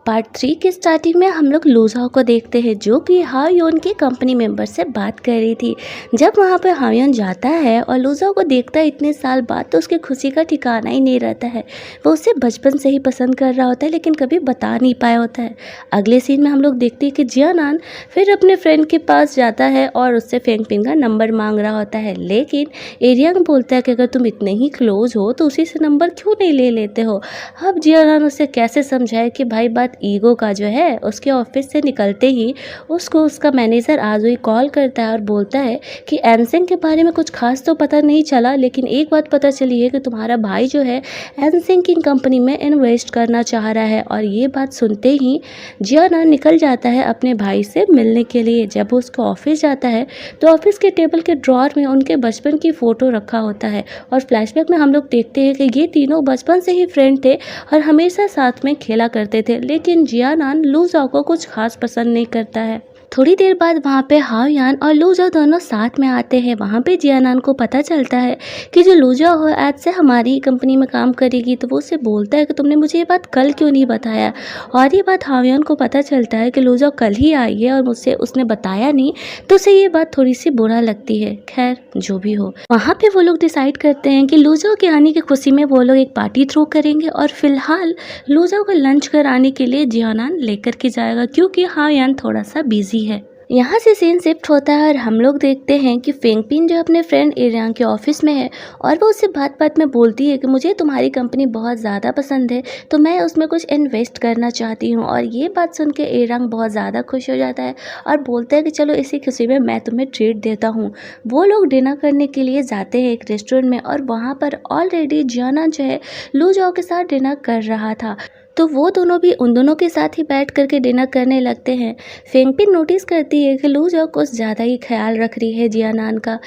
Part 3 की starting में हम लोग लूजाओ को देखते हैं जो कि हायोन की कंपनी मेंबर से बात कर रही थी। जब वहाँ पे हायोन जाता है और लूजाओ को देखता है इतने साल बाद तो उसकी खुशी का ठिकाना ही नहीं रहता है। वो उसे बचपन से ही पसंद कर रहा होता है लेकिन कभी बता नहीं पाया होता है। अगले सीन में हम लोग देखते हैं कि जियानान फिर अपने फ्रेंड के पास जाता है और उससे फेंगपिन का नंबर मांग रहा होता है, लेकिन एरियांग बोलता है कि अगर तुम इतने ही क्लोज हो तो उसी से नंबर क्यों नहीं ले लेते हो। अब जियानान उसे कैसे समझाए कि भाई बात ईगो का जो है। उसके ऑफिस से निकलते ही उसको उसका मैनेजर आजुई कॉल करता है और बोलता है कि एनसिंग के बारे में कुछ खास तो पता नहीं चला, लेकिन एक बात पता चली है कि तुम्हारा भाई जो है एनसिंग की कंपनी में इन्वेस्ट करना चाह रहा है। और ये बात सुनते ही जियानान निकल जाता है अपने भाई से मिलने के लिए। जब वो उसको ऑफिस जाता है तो ऑफिस के टेबल के ड्रॉर में उनके बचपन की फ़ोटो रखा होता है और फ्लैशबैक में हम लोग देखते हैं कि ये तीनों बचपन से ही फ्रेंड थे और हमेशा साथ में खेला करते थे। लेकिन जियानान लूजाओ को कुछ खास पसंद नहीं करता है। थोड़ी देर बाद वहाँ पे हाओयान और लूजाओ दोनों साथ में आते हैं। वहाँ पे जियानान को पता चलता है कि जो लूजाओ है आज से हमारी कंपनी में काम करेगी, तो वो उससे बोलता है कि तुमने मुझे ये बात कल क्यों नहीं बताया। और ये बात हाओयान को पता चलता है कि लूजाओ कल ही आई है और मुझसे उसने बताया नहीं, तो उसे ये बात थोड़ी सी बुरा लगती है। खैर जो भी हो, वहाँ पे वो लोग डिसाइड करते हैं कि लूजाओ के आने की खुशी में वो लोग एक पार्टी थ्रो करेंगे और फिलहाल लूजाओ को लंच कराने के लिए जियानान लेकर के जाएगा क्योंकि हाओयान थोड़ा सा बिजी है। यहाँ से सीन शिफ्ट होता है और हम लोग देखते हैं कि फेंगपिन जो अपने फ्रेंड एरियांग के ऑफिस में है और वो उससे बात बात में बोलती है कि मुझे तुम्हारी कंपनी बहुत ज़्यादा पसंद है तो मैं उसमें कुछ इन्वेस्ट करना चाहती हूँ। और ये बात सुन के एरियांग बहुत ज़्यादा खुश हो जाता है और बोलता है कि चलो इसी खुशी में मैं तुम्हें ट्रीट देता हूँ। वो लोग डिनर करने के लिए जाते हैं एक रेस्टोरेंट में और वहाँ पर ऑलरेडी जियानान जो है लूजाओ के साथ डिनर कर रहा था, तो वो दोनों भी उन दोनों के साथ ही बैठ करके डिनर करने लगते हैं। फेंगपिन नोटिस करती है कि लूजाओ कुछ ज़्यादा ही ख्याल रख रही है जियानान का।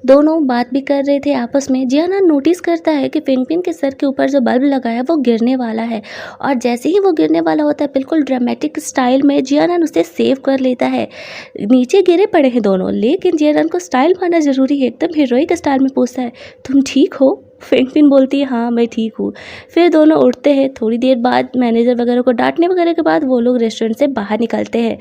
दोनों बात भी कर रहे थे आपस में। जियानान नोटिस करता है कि फेंगपिन के सर के ऊपर जो बल्ब लगा है वो गिरने वाला है और जैसे ही वो गिरने वाला होता है बिल्कुल ड्रामेटिक स्टाइल में जियानान उसे सेव कर लेता है। नीचे गिरे पड़े हैं दोनों, लेकिन जियानान को स्टाइल मारना ज़रूरी है। एकदम हीरोइक स्टाइल में पूछता है तुम ठीक हो। फेंगपिन बोलती है हाँ मैं ठीक हूँ। फिर दोनों उठते हैं। थोड़ी देर बाद मैनेजर वगैरह को डांटने वगैरह के बाद वो लोग रेस्टोरेंट से बाहर निकलते हैं।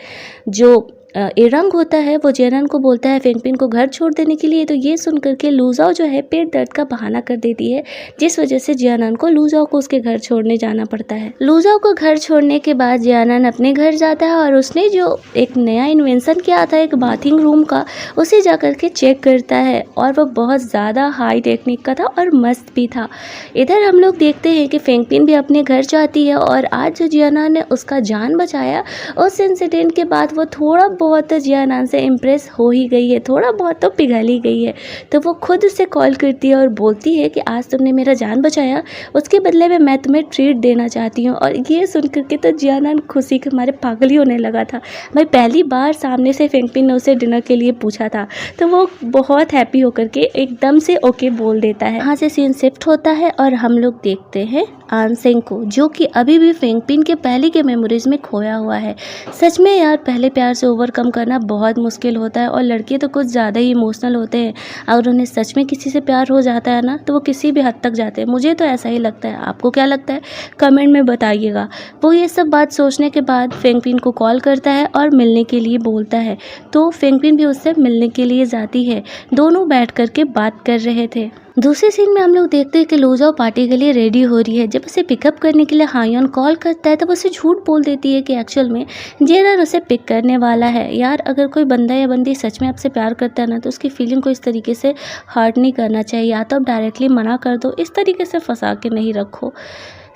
जो एरंग होता है वो जियानान को बोलता है फेंगपिन को घर छोड़ देने के लिए, तो ये सुन करके लूजाओ जो है पेट दर्द का बहाना कर देती है, जिस वजह से जियानान को लूजाओ को उसके घर छोड़ने जाना पड़ता है। लूजाओ को घर छोड़ने के बाद जियानान अपने घर जाता है और उसने जो एक नया इन्वेंशन किया था एक बाथिंग रूम का, उसे जा करके चेक करता है और वो बहुत ज़्यादा हाई टेक्निक का था और मस्त भी था। इधर हम लोग देखते हैं कि फेंगपिन भी अपने घर जाती है और आज जो जियानान ने उसका जान बचाया उस इंसिडेंट के बाद वो थोड़ा बहुत जियानान से इम्प्रेस हो ही गई है, थोड़ा बहुत तो पिघल ही गई है। तो वो खुद उसे कॉल करती है और बोलती है कि आज तुमने मेरा जान बचाया, उसके बदले में मैं तुम्हें ट्रीट देना चाहती हूँ। और ये सुन करके तो जियानान खुशी के मारे पागल ही होने लगा था। भाई पहली बार सामने से फेंगपिन ने उसे डिनर के लिए पूछा था, तो वो बहुत हैप्पी होकर के एकदम से ओके बोल देता है। यहाँ से सीन शिफ्ट होता है और हम लोग देखते हैं आनसेंग को, जो कि अभी भी फेंगपिन के पहले के मेमोरीज में खोया हुआ है। सच में यार पहले प्यार से ओवरकम करना बहुत मुश्किल होता है और लड़के तो कुछ ज़्यादा ही इमोशनल होते हैं। अगर उन्हें सच में किसी से प्यार हो जाता है ना तो वो किसी भी हद तक जाते हैं। मुझे तो ऐसा ही लगता है, आपको क्या लगता है कमेंट में बताइएगा। वो ये सब बात सोचने के बाद फेंगपिन को कॉल करता है और मिलने के लिए बोलता है, तो फेंगपिन भी उससे मिलने के लिए जाती है। दोनों बैठ करके बात कर रहे थे। दूसरे सीन में हम लोग देखते हैं कि लूजाओ पार्टी के लिए रेडी हो रही है। जब उसे पिकअप करने के लिए हायोन कॉल करता है तब उसे झूठ बोल देती है कि एक्चुअल में जियानान उसे पिक करने वाला है। यार अगर कोई बंदा या बंदी सच में आपसे प्यार करता है ना तो उसकी फीलिंग को इस तरीके से हर्ट नहीं करना चाहिए। या तो आप डायरेक्टली मना कर दो, इस तरीके से फंसा के नहीं रखो।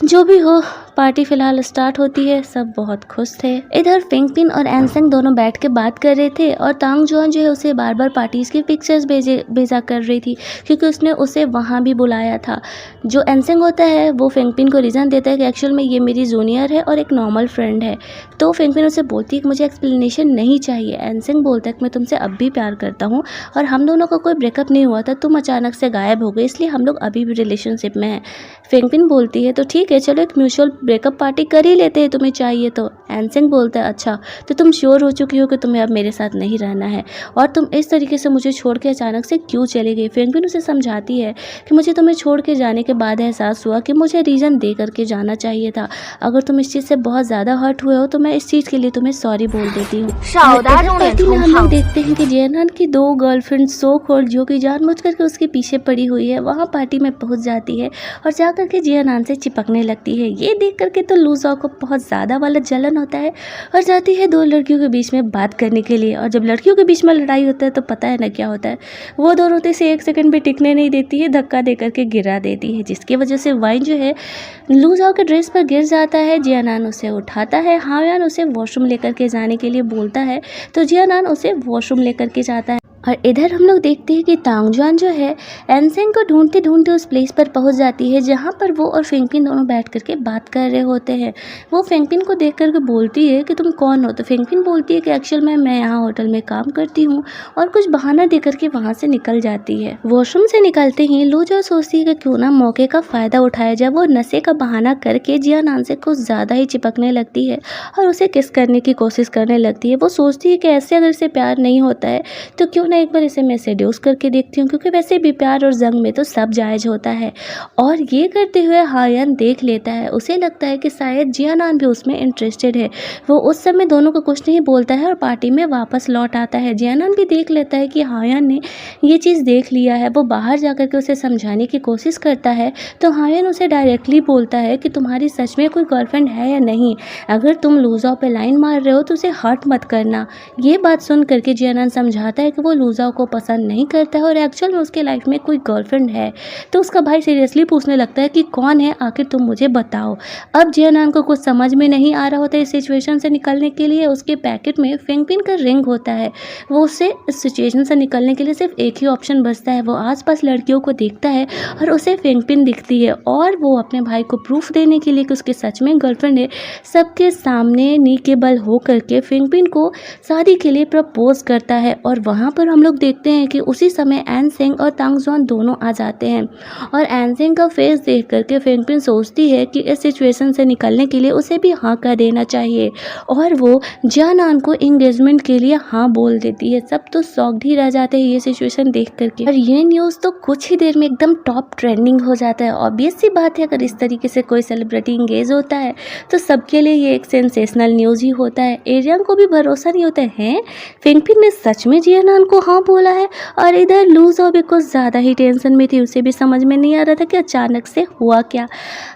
जो भी हो, पार्टी फिलहाल स्टार्ट होती है। सब बहुत खुश थे। इधर फेंगपिन और एनसेंग दोनों बैठ के बात कर रहे थे और तांग जुआन जो है उसे बार बार पार्टीज की पिक्चर्स भेजा कर रही थी क्योंकि उसने उसे वहाँ भी बुलाया था। जो एनसेंग होता है वो फेंगपिन को रीज़न देता है कि एक्चुअल में ये मेरी जूनियर है और एक नॉर्मल फ्रेंड है। तो फेंगपिन उसे बोलती है कि मुझे एक्सप्लेनेशन नहीं चाहिए। एनसेंग बोलता है कि मैं तुमसे अब भी प्यार करता हूँ और हम दोनों का कोई ब्रेकअप नहीं हुआ था, तुम अचानक से गायब हो गए इसलिए हम लोग अभी भी रिलेशनशिप में हैं। फेंगपिन बोलती है तो ठीक ठीक है चलो एक म्यूचुअल ब्रेकअप पार्टी कर ही लेते हैं, तुम्हें चाहिए तो। एनसेंग बोलता है अच्छा तो तुम श्योर हो चुकी हो कि तुम्हें अब मेरे साथ नहीं रहना है और तुम इस तरीके से मुझे छोड़ के अचानक से क्यों चली गई। फेंगबिन उसे समझाती है कि मुझे तुम्हें छोड़ के जाने के बाद एहसास हुआ कि मुझे रीज़न दे करके जाना चाहिए था। अगर तुम इस चीज़ से बहुत ज़्यादा हर्ट हुए हो तो मैं इस चीज़ के लिए तुम्हें सॉरी बोल देती हूँ। पार्टी में हम लोग देखते हैं कि जियानान की 2 गर्लफ्रेंड सो कॉल्ड जो कि जानबूझ करके उसके पीछे पड़ी हुई है, वहाँ पार्टी में पहुँच जाती है और जा करके जियानान से चिपकने लगती है। ये देख करके तो लूज़ाओ को बहुत ज़्यादा वाला जलन होता है और जाती है 2 लड़कियों के बीच में बात करने के लिए। और जब लड़कियों के बीच में लड़ाई होता है तो पता है ना क्या होता है, वो दोनों से 1 सेकंड भी टिकने नहीं देती है, धक्का दे करके गिरा देती है, जिसकी वजह से वाइन जो है लूज़ाओ के ड्रेस पर गिर जाता है। जियानान उसे उठाता है, हायोन उसे वॉशरूम लेकर के जाने के लिए बोलता है तो जियानान उसे वॉशरूम लेकर के जाता है। और इधर हम लोग देखते हैं कि तांगजुआन जो है एनसेंग को ढूंढते ढूंढते उस प्लेस पर पहुंच जाती है जहां पर वो और फेंगपिन दोनों बैठ करके बात कर रहे होते हैं। वो फेंगपिन को देख करके बोलती है कि तुम कौन हो, तो फेंगपिन बोलती है कि एक्चुअल में मैं यहाँ होटल में काम करती हूँ और कुछ बहाना दे करके वहाँ से निकल जाती है। वॉशरूम से निकलते ही लूज़ाओ सोचती है कि क्यों ना मौके का फ़ायदा उठाया जाए। वो नशे का बहाना करके जियानान से कुछ ज़्यादा ही चिपकने लगती है और उसे किस करने की कोशिश करने लगती है। वो सोचती है कि ऐसे अगर इसे प्यार नहीं होता है तो क्यों एक बार इसे मैं सेड्यूस करके देखती हूँ, क्योंकि वैसे भी प्यार और जंग में तो सब जायज़ होता है। और ये करते हुए हायन देख लेता है, उसे लगता है कि शायद जियानान भी उसमें इंटरेस्टेड है। वो उस समय दोनों को कुछ नहीं बोलता है और पार्टी में वापस लौट आता है। जियानान भी देख लेता है कि हायन ने ये चीज़ देख लिया है। वो बाहर जाकर के उसे समझाने की कोशिश करता है तो हायन उसे डायरेक्टली बोलता है कि तुम्हारी सच में कोई गर्लफ्रेंड है या नहीं, अगर तुम लूज़ाओ पे लाइन मार रहे हो तो उसे हर्ट मत करना। ये बात सुन करके जियानान समझाता है कि वो लूज़ाओ को पसंद नहीं करता है और एक्चुअल में उसके लाइफ में कोई गर्लफ्रेंड है। तो उसका भाई सीरियसली पूछने लगता है कि कौन है, आखिर तुम मुझे बताओ। अब जियानान को कुछ समझ में नहीं आ रहा होता है इस सिचुएशन से निकलने के लिए। उसके पैकेट में फेंगपिन का रिंग होता है। वो उससे इस सिचुएशन से निकलने के लिए सिर्फ एक ही ऑप्शन बचता है। वो आसपास लड़कियों को देखता है और उसे फेंगपिन दिखती है और वो अपने भाई को प्रूफ देने के लिए कि उसके सच में गर्लफ्रेंड है, सबके सामने नी के बल हो करके फेंगपिन को शादी के लिए प्रपोज करता है। और वहाँ पर हम लोग देखते हैं कि उसी समय एनसेंग और तांगजुआन दोनों आ जाते हैं और एनसेंग का फेस देख करके फेंगपिन सोचती है कि इस सिचुएशन से निकलने के लिए उसे भी हाँ कर देना चाहिए और वो जियानान को एंगेजमेंट के लिए हाँ बोल देती है। सब तो शॉक्ड ही रह जाते हैं ये सिचुएशन देख करके और ये न्यूज़ तो कुछ ही देर में एकदम टॉप ट्रेंडिंग हो जाता है। ऑब्वियस सी बात है, अगर इस तरीके से कोई सेलिब्रिटी इंगेज होता है तो सबके लिए ये एक सेंसेशनल न्यूज़ ही होता है। एरियन को भी भरोसा नहीं होता है फेंगपिन ने सच में जियानान को हाँ बोला है। और इधर लूज़ाओ भी कुछ ज़्यादा ही टेंशन में थी, उसे भी समझ में नहीं आ रहा था कि अचानक से हुआ क्या।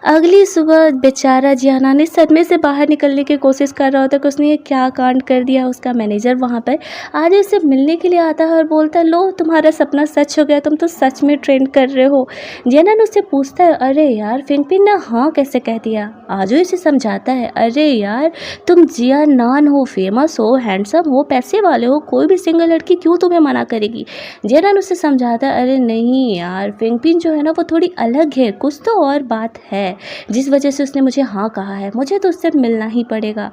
अगली सुबह बेचारा जियानान ने सदमे से बाहर निकलने की कोशिश कर रहा होता कि उसने ये क्या कांड कर दिया। उसका मैनेजर वहाँ पर आज उसे मिलने के लिए आता है और बोलता है लो तुम्हारा सपना सच हो गया, तुम तो सच में ट्रेंड कर रहे हो। जियानान उससे पूछता है अरे यार फेंगपिन ने हाँ कैसे कह दिया। आजो इसे समझाता है अरे यार तुम जियानान हो, फेमस हो, हैंडसम हो, पैसे वाले हो, कोई भी सिंगल लड़की क्यों तुम्हें मना करेगी। जियानान उससे समझाता है अरे नहीं यार फेंगपिन जो है ना वो थोड़ी अलग है, कुछ तो और बात है जिस वजह से उसने मुझे हाँ कहा है, मुझे तो उससे मिलना ही पड़ेगा।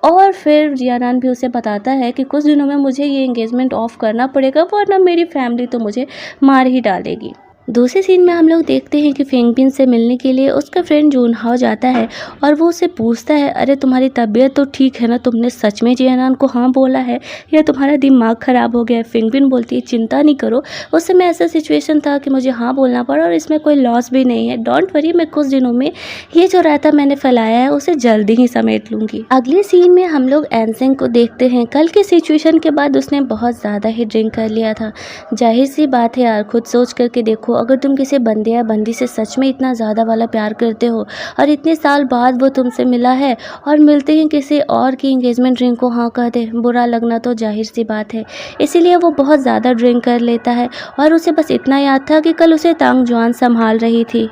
और फिर जियानान भी उसे बताता है कि कुछ दिनों में मुझे ये एंगेजमेंट ऑफ करना पड़ेगा वरना मेरी फैमिली तो मुझे मार ही डालेगी। दूसरे सीन में हम लोग देखते हैं कि फेंगपिन से मिलने के लिए उसका फ्रेंड जूनहाओ जाता है और वो उससे पूछता है अरे तुम्हारी तबीयत तो ठीक है ना, तुमने सच में जियानान को हाँ बोला है या तुम्हारा दिमाग ख़राब हो गया है। फेंगपिन बोलती है चिंता नहीं करो, उस समय ऐसा सिचुएशन था कि मुझे हाँ बोलना पड़ा और इसमें कोई लॉस भी नहीं है, डोंट वरी, मैं कुछ दिनों में ये जो रायता मैंने फैलाया है उसे जल्दी ही समेट लूँगी। अगले सीन में हम लोग एनसेंग को देखते हैं। कल के सिचुएशन के बाद उसने बहुत ज़्यादा ही ड्रिंक कर लिया था। जाहिर सी बात है यार, खुद सोच करके देखो, अगर तुम किसी बंदे या बंदी से सच में इतना ज़्यादा वाला प्यार करते हो और इतने साल बाद वो तुमसे मिला है और मिलते ही किसी और की एंगेजमेंट रिंग को हाँ कह दे, बुरा लगना तो जाहिर सी बात है। इसीलिए वो बहुत ज़्यादा ड्रिंक कर लेता है और उसे बस इतना याद था कि कल उसे तांगजुआन संभाल रही थी।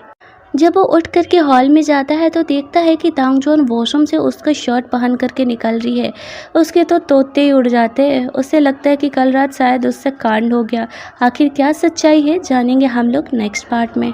जब वो उठ करके हॉल में जाता है तो देखता है कि तांगजुआन वॉशरूम से उसका शर्ट पहन करके निकल रही है। उसके तो तोते ही उड़ जाते हैं। उसे लगता है कि कल रात शायद उससे कांड हो गया। आखिर क्या सच्चाई है जानेंगे हम लोग नेक्स्ट पार्ट में।